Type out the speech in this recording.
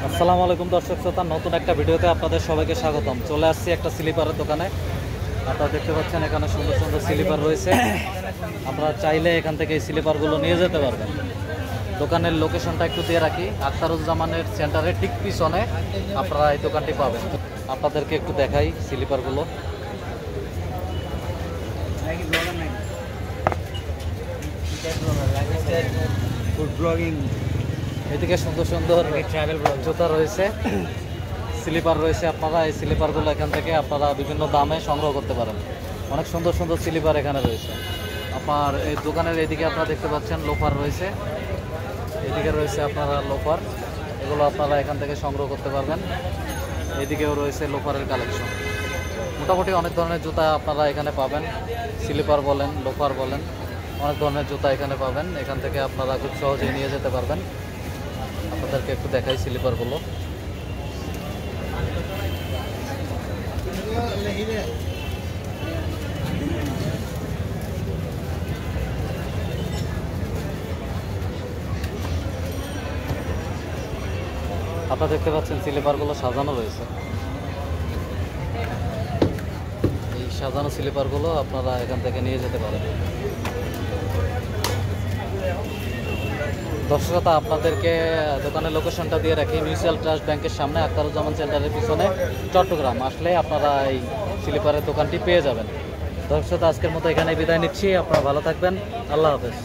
আসসালামু আলাইকুম দর্শক শ্রোতা, নতুন একটা ভিডিওতে আপনাদের সবাইকে স্বাগতম। চলে আসছি একটা স্লিপারের দোকানে। আপনারা দেখতে পাচ্ছেন এখানে সুন্দর সুন্দর স্লিপার রয়েছে। আপনারা চাইলে এখান থেকে এই স্লিপারগুলো নিয়ে যেতে পারবেন। দোকানের লোকেশনটা একটু দিয়ে রাখি, আখতারুজ্জামানের সেন্টারের ঠিক পিছনে আপনারা এই দোকানটি পাবেন। আপনাদেরকে একটু দেখাই স্লিপারগুলো। ফুড ব্লগিং, এদিকে সুন্দর সুন্দর ট্রাভেল জুতা রয়েছে, স্লিপার রয়েছে। আপনারা এই স্লিপারগুলো এখান থেকে আপনারা বিভিন্ন দামে সংগ্রহ করতে পারেন। অনেক সুন্দর সুন্দর স্লিপার এখানে রয়েছে। আপনার এই দোকানের এদিকে আপনারা দেখতে পাচ্ছেন লোফার রয়েছে, এদিকে রয়েছে আপনারা লোফার, এগুলো আপনারা এখান থেকে সংগ্রহ করতে পারবেন। এদিকেও রয়েছে লোফারের কালেকশন। মোটামুটি অনেক ধরনের জুতা আপনারা এখানে পাবেন। স্লিপার বলেন, লোফার বলেন, অনেক ধরনের জুতা এখানে পাবেন। এখান থেকে আপনারা খুব সহজেই নিয়ে যেতে পারবেন। আপনাদেরকে একটু দেখাই স্লিপারগুলো। আপনারা দেখতে পাচ্ছেন স্লিপারগুলো সাজানো রয়েছে। এই সাজানো স্লিপারগুলো আপনারা এখান থেকে নিয়ে যেতে পারেন। দর্শকতা, আপনাদেরকে দোকানের লোকেশনটা দিয়ে রাখি, মিউচুয়াল ট্রাস্ট ব্যাংকের সামনে, আখতারুজ্জামান সেন্টারের পিছনে, চট্টগ্রাম। আসলে আপনারা এই স্লিপারের দোকানটি পেয়ে যাবেন। দর্শকতা, আজকের মতো এখানে বিদায় নিচ্ছি। আপনারা ভালো থাকবেন। আল্লাহ হাফেজ।